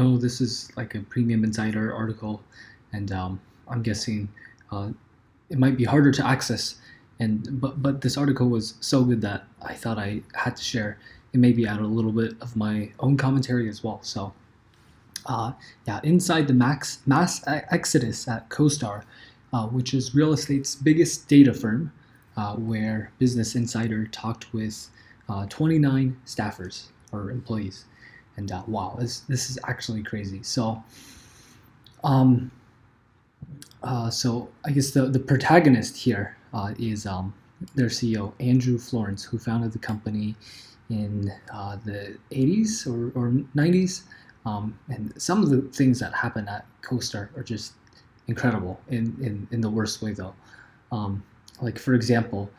Oh, this is like a premium insider article, and I'm guessing uh, it might be harder to access. And but this article was so good that I thought I had to share and maybe add a little bit of my own commentary as well. So uh, yeah, inside the mass exodus at CoStar, which is real estate's biggest data firm, where Business Insider talked with 29 staffers or employees, and wow, this is actually crazy. Um, so I guess the protagonist here is their CEO Andrew Florence, who founded the company in the 80s or 90s. And some of the things that happen at CoStar are just incredible in the worst way, though. Like, for example,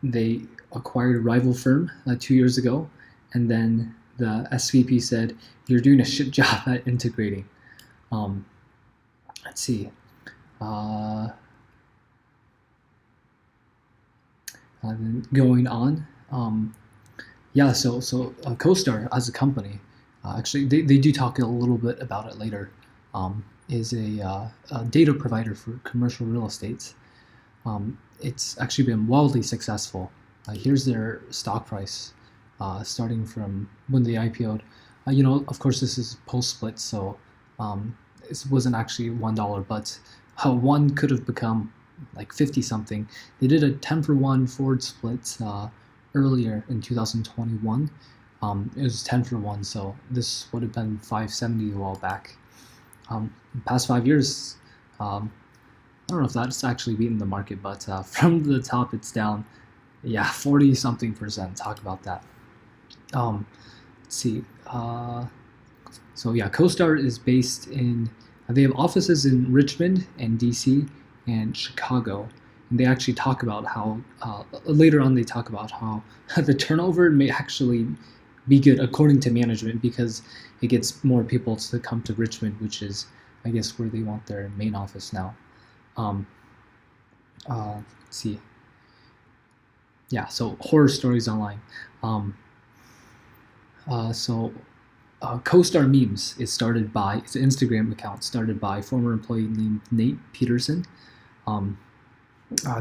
they acquired a rival firm 2 years ago, and then the SVP said, "You're doing a shit job at integrating." Um, let's see. Uh, Going on. Yeah, CoStar as a company, actually they do talk a little bit about it later, is a data provider for commercial real estates. It's actually been wildly successful. Here's their stock price, starting from when they IPO'd. Of course, this is post split, so it wasn't actually $1, but how one could have become like 50 something. They did a 10-for-1 forward split earlier in 2021. It was 10-for-1, so this would have been 570 a while back. Past 5 years, I don't know if that's actually beaten the market, but from the top it's down, yeah, 40 something percent. Talk about that. Let's see. So yeah, CoStar is based in. They have offices in Richmond and DC and Chicago, and they actually talk about how later on they talk about how the turnover may actually be good according to management because it gets more people to come to Richmond, which is I guess where they want their main office now. Um, let's see. Yeah, so horror stories online. Um, so CoStar Memes is started by, it's an Instagram account started by a former employee named Nate Peterson. Um,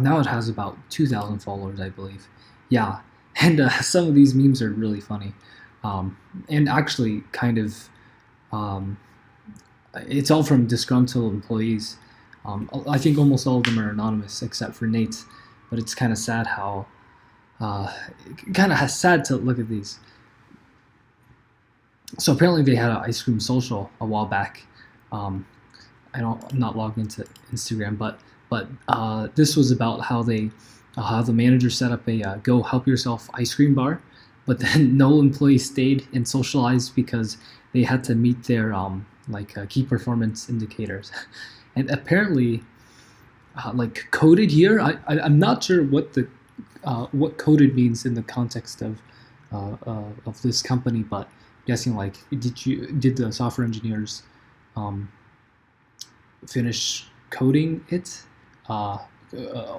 Now it has about 2,000 followers, I believe. Yeah, and some of these memes are really funny. And actually kind of, um, it's all from disgruntled employees. I think almost all of them are anonymous except for Nate, but it's kind of sad how, kind of sad to look at these. So apparently they had an ice cream social a while back. Um, I'm not logged into Instagram, but this was about how the manager set up a go help yourself ice cream bar, but then no employee stayed and socialized because they had to meet their key performance indicators, and apparently like coded here. I'm not sure what coded means in the context of this company, but I'm guessing like did the software engineers um, finish coding it, uh,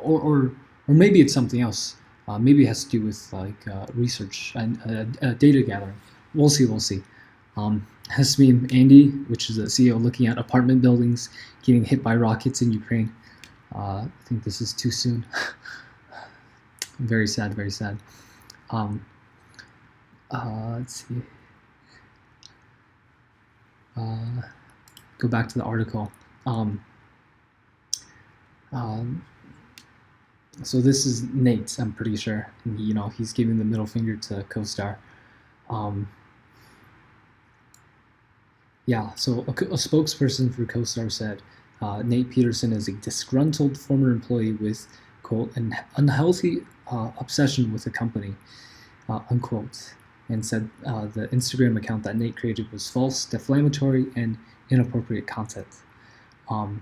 or maybe it's something else. Maybe it has to do with like research and data gathering. We'll see. We'll see. Has been Andy, which is the CEO, looking at apartment buildings getting hit by rockets in Ukraine. I think this is too soon. Very sad. Very sad. Um, let's see. Go back to the article. Um, um, so this is Nate, I'm pretty sure. And he's giving the middle finger to CoStar. Um, yeah, so a spokesperson for CoStar said Nate Peterson is a disgruntled former employee with, quote, an unhealthy obsession with the company, unquote, and said the Instagram account that Nate created was false, defamatory, and inappropriate content. I'm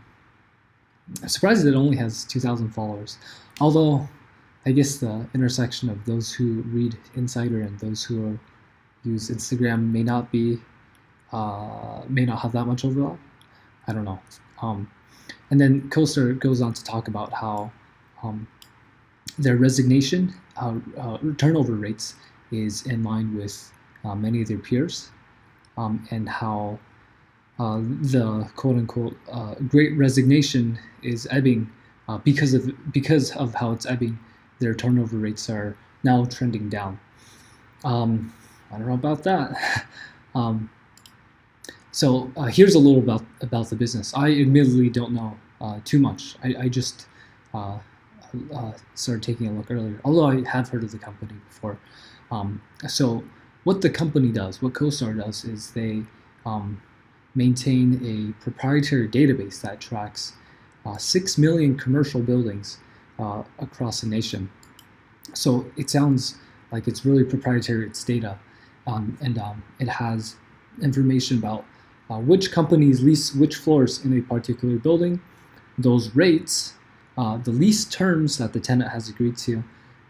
surprised that it only has 2,000 followers, although I guess the intersection of those who read Insider and those who use Instagram may not have that much overlap. I don't know. And then CoStar goes on to talk about how their resignation turnover rates is in line with many of their peers. and how the quote-unquote Great Resignation is ebbing because of how it's ebbing. Their turnover rates are now trending down. I don't know about that. So here's a little about the business. I admittedly don't know too much. I just started taking a look earlier, although I have heard of the company before. So what the company does, what CoStar does, is they maintain a proprietary database that tracks 6 million commercial buildings across the nation. So it sounds like it's really proprietary, it's data, and it has information about which companies lease which floors in a particular building, those rates, the lease terms that the tenant has agreed to,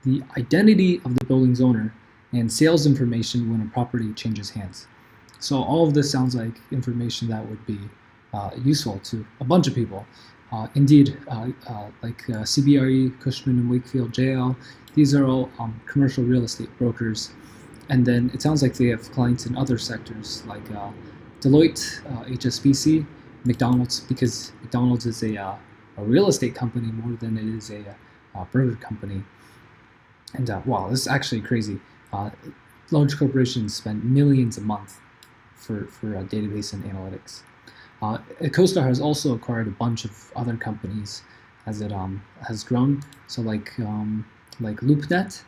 the identity of the building's owner, and sales information when a property changes hands. So all of this sounds like information that would be useful to a bunch of people. Indeed, like CBRE, Cushman & Wakefield, JL, these are all commercial real estate brokers. And then it sounds like they have clients in other sectors like Deloitte, HSBC, McDonald's, because McDonald's is a real estate company more than it is a burger company. And wow, this is actually crazy. Large corporations spend millions a month for database and analytics. CoStar has also acquired a bunch of other companies as it has grown. So like LoopNet.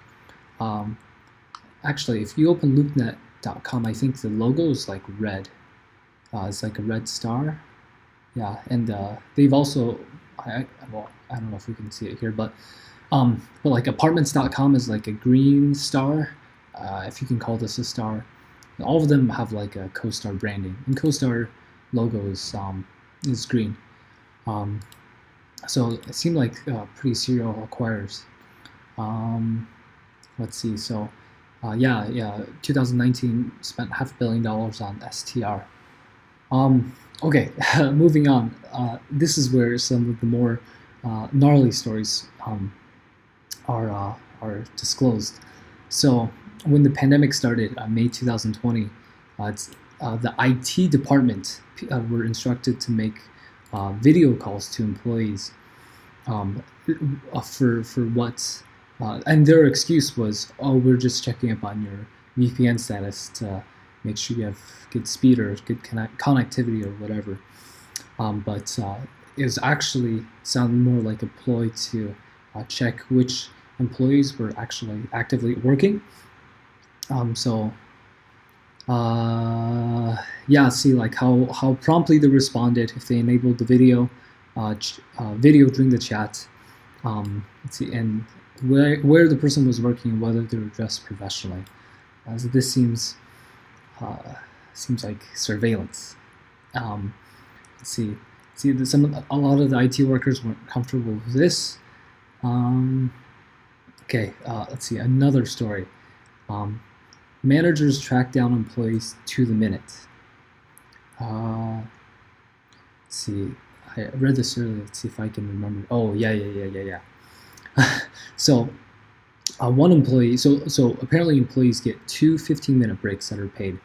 Actually, if you open loopnet.com, I think the logo is like red. It's like a red star. Yeah, and they've also, I don't know if we can see it here, but like apartments.com is like a green star, if you can call this a star. All of them have like a CoStar branding, and CoStar logo is green. So it seemed like pretty serial acquirers. Let's see. So, 2019 spent $500 million on STR. Okay, moving on. This is where some of the more gnarly stories are disclosed. So when the pandemic started, May 2020, the IT department were instructed to make video calls to employees for what, and their excuse was, oh, we're just checking up on your VPN status to make sure you have good speed or good connectivity or whatever. But it was actually sounded more like a ploy to check which employees were actually actively working. See like how promptly they responded if they enabled the video during the chat. Let's see, and where the person was working and whether they were dressed professionally. So this seems like surveillance. Let's see. A lot of the IT workers weren't comfortable with this. Let's see, another story. Managers track down employees to the minute. Let's see, I read this earlier. Let's see if I can remember. Oh, yeah. So, one employee. So apparently, employees get 2 15-minute breaks that are paid.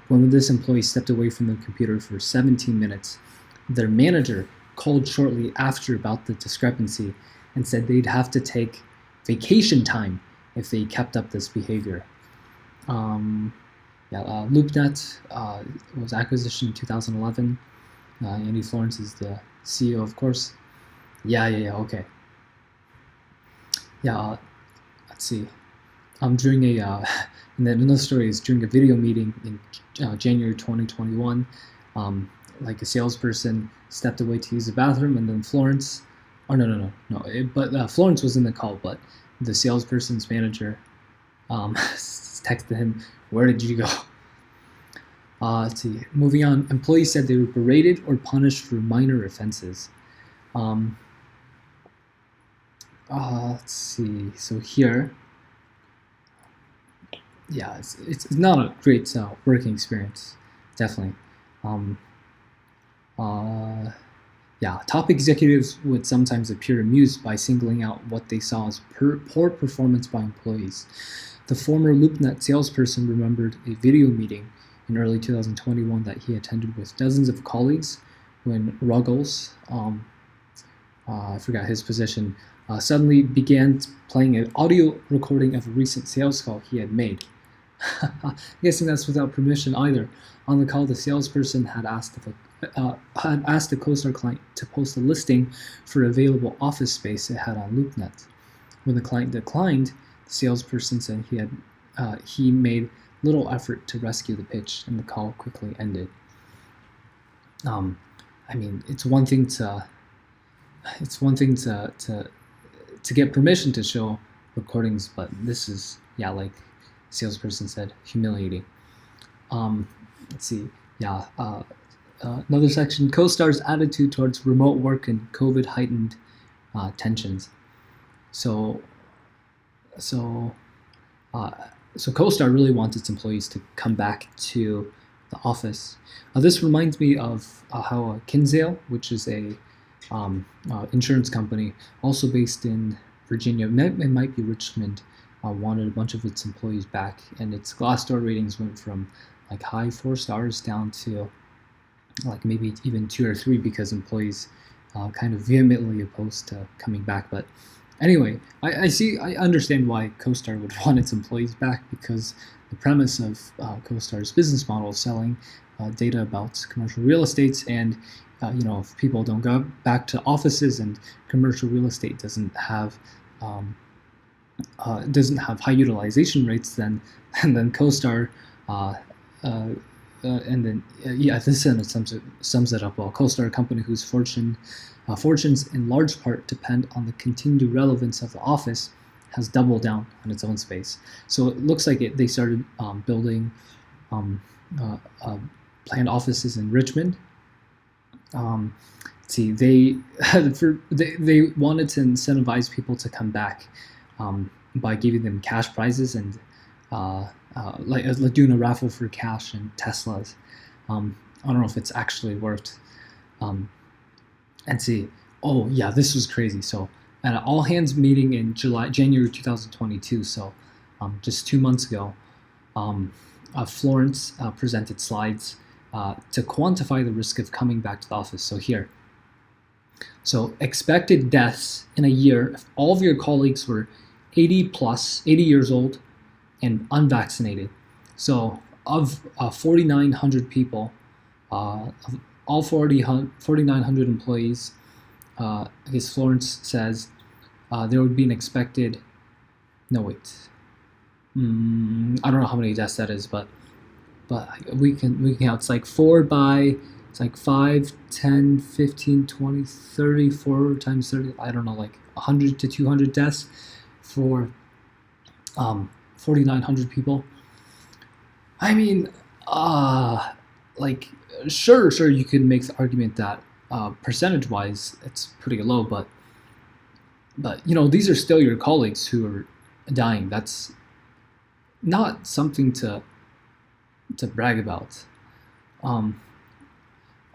When this employee stepped away from the computer for 17 minutes, their manager called shortly after about the discrepancy and said they'd have to take vacation time if they kept up this behavior. LoopNet was acquisition in 2011. Andy Florence is the CEO, of course. Okay. Let's see. During a and then another story is during a video meeting in January 2021. Like a salesperson stepped away to use the bathroom, and then Florence. Oh no. Florence was in the call, but the salesperson's manager texted him, "Where did you go?" Let's see. Moving on. Employees said they were berated or punished for minor offenses. Let's see. So here, it's not a great working experience, definitely. Top executives would sometimes appear amused by singling out what they saw as poor performance by employees. The former LoopNet salesperson remembered a video meeting in early 2021 that he attended with dozens of colleagues when Ruggles, I forgot his position, suddenly began playing an audio recording of a recent sales call he had made. I'm guessing that's without permission either. On the call, the salesperson had asked the CoStar client to post a listing for available office space it had on LoopNet. When the client declined, the salesperson said he made little effort to rescue the pitch, and the call quickly ended. I mean, it's one thing to get permission to show recordings, but this is, yeah, like salesperson said, humiliating. Let's see. Yeah. Another section: CoStar's attitude towards remote work and COVID heightened tensions. So CoStar really wants its employees to come back to the office. This reminds me of how Kinsale, which is a insurance company, also based in Virginia, it might be Richmond, wanted a bunch of its employees back, and its Glassdoor ratings went from like high 4 stars down to like maybe even 2 or 3 because employees kind of vehemently opposed to coming back. But anyway, I understand why CoStar would want its employees back, because the premise of CoStar's business model is selling data about commercial real estate, and if people don't go back to offices and commercial real estate doesn't have high utilization rates, then CoStar this sentence sums it up well. CoStar, a company whose fortunes in large part depend on the continued relevance of the office, has doubled down on its own space. So it looks like they started building planned offices in Richmond. They wanted to incentivize people to come back by giving them cash prizes and like doing a raffle for cash and Teslas. I don't know if it's actually worked. This was crazy. So at an all hands meeting in January 2022, so just 2 months ago, Florence presented slides to quantify the risk of coming back to the office. So here. So expected deaths in a year if all of your colleagues were 80 years old and unvaccinated. So of 4,900 people, of all 4,900 employees, I guess Florence says there would be an expected, I don't know how many deaths that is, but we can count. It's like 5, 10, 15, 20, 30, 4 times 30, I don't know, like 100 to 200 deaths for 4,900 people. I mean, sure, you could make the argument that percentage-wise it's pretty low, but these are still your colleagues who are dying. That's not something to brag about. And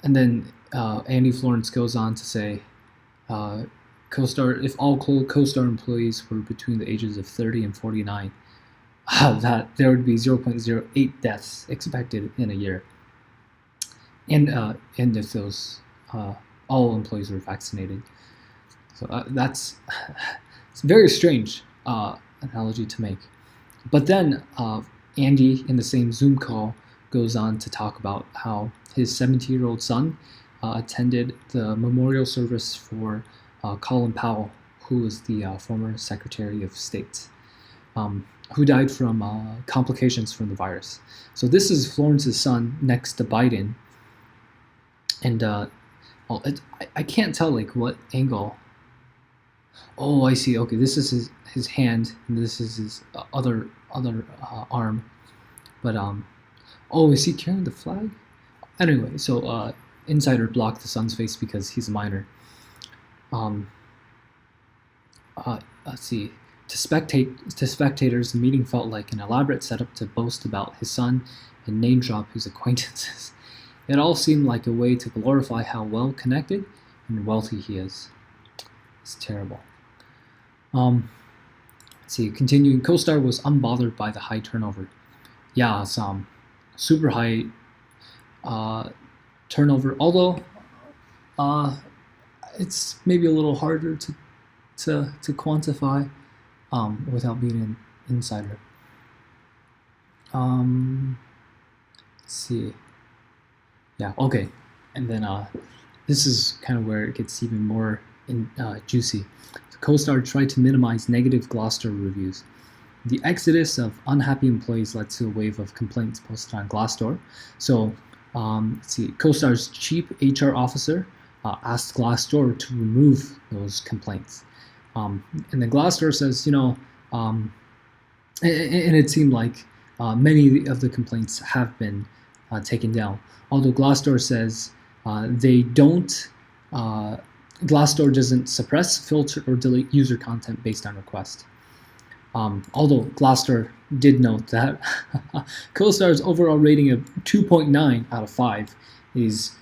then Andy Florence goes on to say, CoStar, if all CoStar employees were between the ages of 30 and 49, that there would be 0.08 deaths expected in a year. And if those all employees were vaccinated. So it's a very strange analogy to make. But then Andy, in the same Zoom call, goes on to talk about how his 17-year-old son attended the memorial service for Colin Powell, who was the former Secretary of State, who died from complications from the virus. So this is Florence's son next to Biden. And I can't tell like what angle. Oh, I see. Okay, this is his hand, and this is his other arm. But is he carrying the flag? Anyway, so insider blocked the son's face because he's a minor. Let's see. To spectators, the meeting felt like an elaborate setup to boast about his son and name drop his acquaintances. It all seemed like a way to glorify how well connected and wealthy he is. It's terrible. Let's see. Continuing, CoStar was unbothered by the high turnover. Yeah, super high turnover. Although it's maybe a little harder to quantify without being an insider. Let's see. Yeah. Okay. And then this is kind of where it gets even more juicy. So CoStar tried to minimize negative Glassdoor reviews. The exodus of unhappy employees led to a wave of complaints posted on Glassdoor. So, let's see, CoStar's chief HR officer asked Glassdoor to remove those complaints. And then Glassdoor says, and it seemed like many of the complaints have been taken down. Although Glassdoor says they don't, Glassdoor doesn't suppress, filter, or delete user content based on request. Although Glassdoor did note that CoStar's overall rating of 2.9 out of 5 is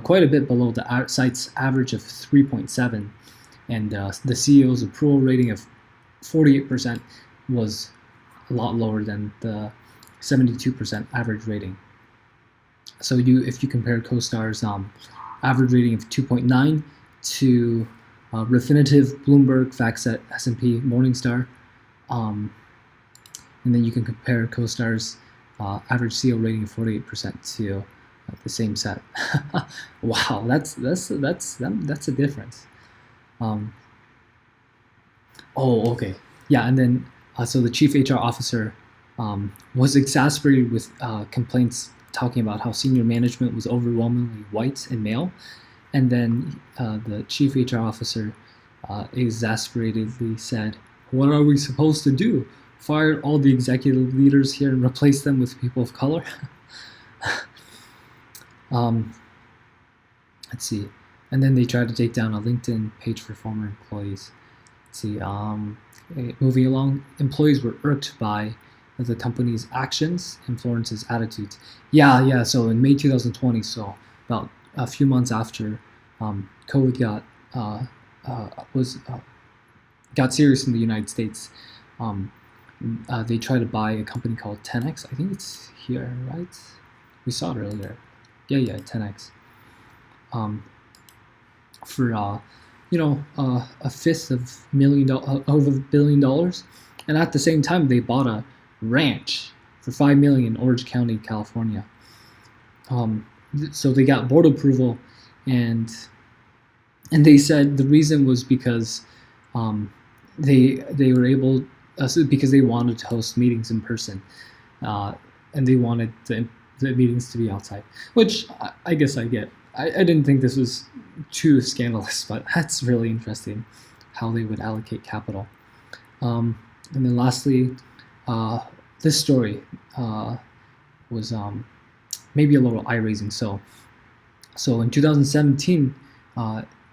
quite a bit below the site's average of 3.7, and the CEO's approval rating of 48% was a lot lower than the 72% average rating. So if you compare CoStar's average rating of 2.9 to Refinitiv, Bloomberg, FactSet, S&P, Morningstar, and then you can compare CoStar's average CEO rating of 48% to the same set. Wow, that's a difference. Okay, yeah, and then so the chief HR officer was exasperated with complaints talking about how senior management was overwhelmingly white and male, and then the chief HR officer exasperatedly said, "What are we supposed to do? Fire all the executive leaders here and replace them with people of color?" Let's see. And then they tried to take down a LinkedIn page for former employees. Let's see. Moving along, employees were irked by the company's actions and Florence's attitudes. Yeah. So in May 2020, so about a few months after COVID got serious in the United States, they tried to buy a company called 10X. I think it's here, right? We saw it earlier. Yeah, 10X. For a fifth of over $1 billion, and at the same time they bought a ranch for $5 million in Orange County, California. So they got board approval, and they said the reason was because they were able because they wanted to host meetings in person, and they wanted the meetings to be outside, which I guess I get. I didn't think this was too scandalous, but that's really interesting how they would allocate capital. And then lastly, this story was maybe a little eye-raising. So in 2017,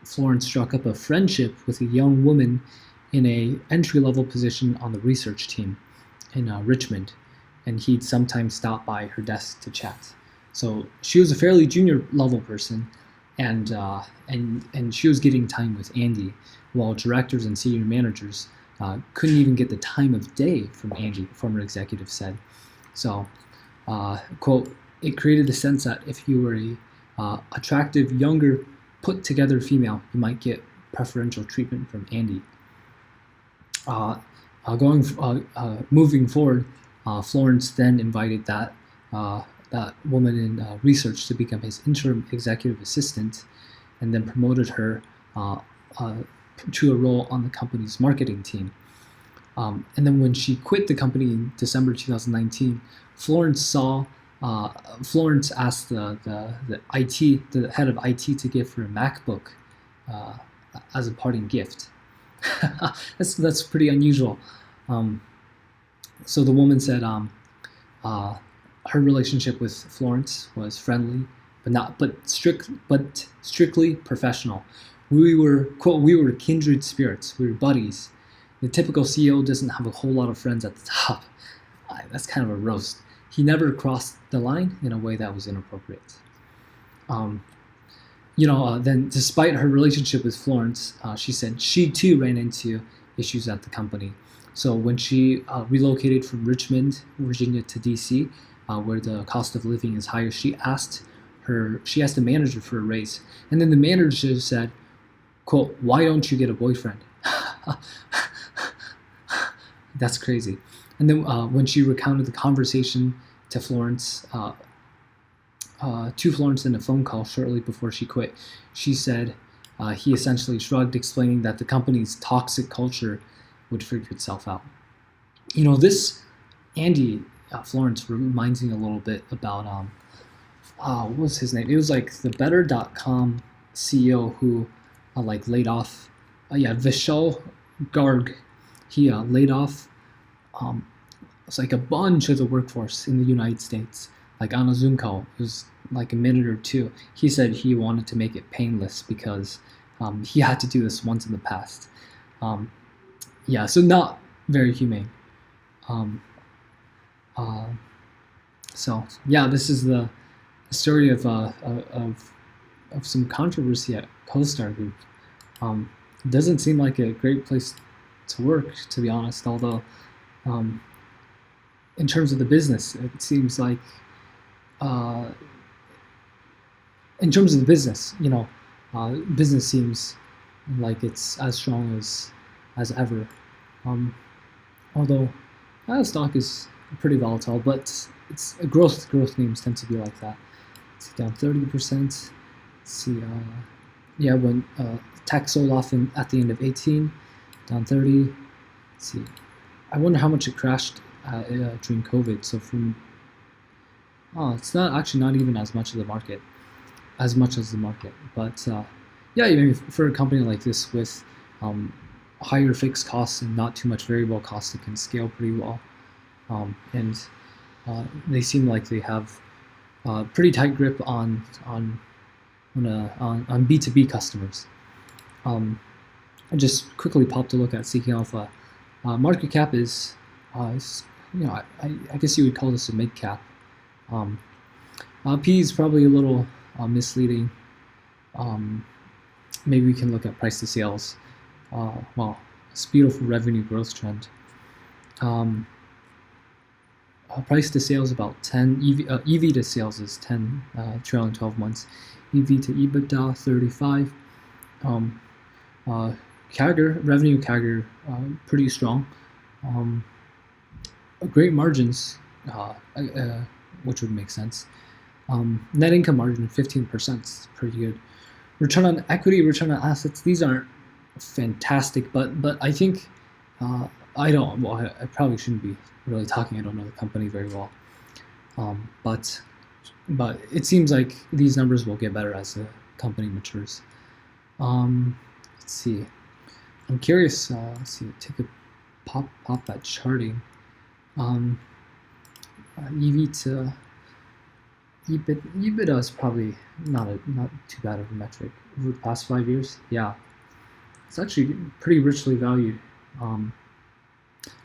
Florence struck up a friendship with a young woman in a entry-level position on the research team in Richmond, and he'd sometimes stop by her desk to chat. So she was a fairly junior level person, and she was getting time with Andy, while directors and senior managers couldn't even get the time of day from Andy, the former executive said. So, quote, "It created the sense that if you were a attractive, younger, put-together female, you might get preferential treatment from Andy." Moving forward, Florence then invited that woman in research to become his interim executive assistant, and then promoted her to a role on the company's marketing team. And then when she quit the company in December 2019, Florence asked the head of IT to give her a MacBook as a parting gift. That's pretty unusual. So the woman said her relationship with Florence was friendly, but strictly professional. We were, quote, "we were kindred spirits. We were buddies. The typical CEO doesn't have a whole lot of friends at the top." That's kind of a roast. He never crossed the line in a way that was inappropriate. Then despite her relationship with Florence, she said she too ran into issues at the company. So when she relocated from Richmond, Virginia to DC, where the cost of living is higher, she asked the manager for a raise, and then the manager said, "quote Why don't you get a boyfriend?" That's crazy. And then when she recounted the conversation to Florence, in a phone call shortly before she quit, she said he essentially shrugged, explaining that the company's toxic culture would figure itself out. This Andy Florence reminds me a little bit about what was his name? It was like the Better.com CEO who laid off. Vishal Garg. He laid off. It's like a bunch of the workforce in the United States, like on a Zoom call. It was like a minute or two. He said he wanted to make it painless because he had to do this once in the past. So not very humane. This is the story of some controversy at CoStar Group. It doesn't seem like a great place to work, to be honest. Although, in terms of the business, it seems like, in terms of the business, business seems like it's as strong as ever. Although stock is pretty volatile, but it's growth names tend to be like that. It's down 30%. See, when tech sold off at the end of 18, down 30. Let's see, I wonder how much it crashed during COVID. So it's not even as much as the market, but for a company like this with higher fixed costs and not too much variable costs, it can scale pretty well. And they seem like they have pretty tight grip on B2B customers. I just quickly popped a look at Seeking Alpha. Market cap is I guess you would call this a mid cap. P is probably a little misleading. Maybe we can look at price to sales. It's a beautiful revenue growth trend. Price to sales about 10. EV to sales is 10, trailing 12 months. EV to EBITDA 35. Revenue CAGR pretty strong. Great margins, which would make sense. Net income margin 15%, is pretty good. Return on equity, return on assets, these aren't fantastic, but I think I probably shouldn't be really talking. I don't know the company very well, but it seems like these numbers will get better as the company matures. Let's see. I'm curious. Let's see. Take a pop that charting. EV to EBITDA is probably not too bad of a metric over the past 5 years. Yeah, it's actually pretty richly valued.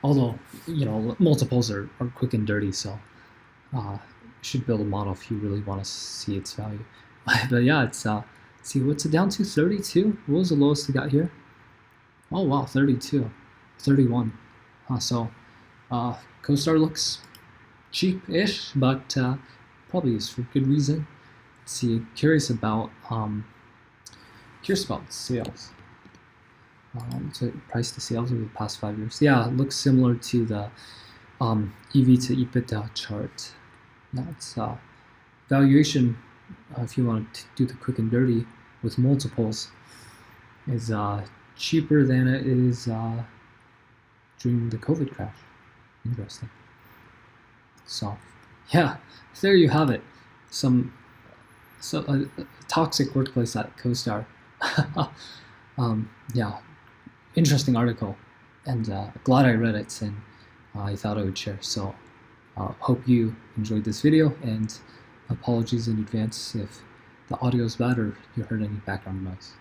Although multiples are quick and dirty, so you should build a model if you really want to see its value. But yeah, it's see what's it down to? 32. What was the lowest it got here? Oh wow, 32, 31. So CoStar looks cheap-ish, but probably is for good reason. Let's see, curious about sales. So price to sales over the past 5 years. Yeah, it looks similar to the EV to EBITDA chart. That's valuation. If you want to do the quick and dirty with multiples, is cheaper than it is during the COVID crash. Interesting. So, yeah, there you have it. A toxic workplace at CoStar. Yeah, interesting article, and glad I read it, and I thought I would share. So, hope you enjoyed this video, and apologies in advance if the audio is bad or you heard any background noise.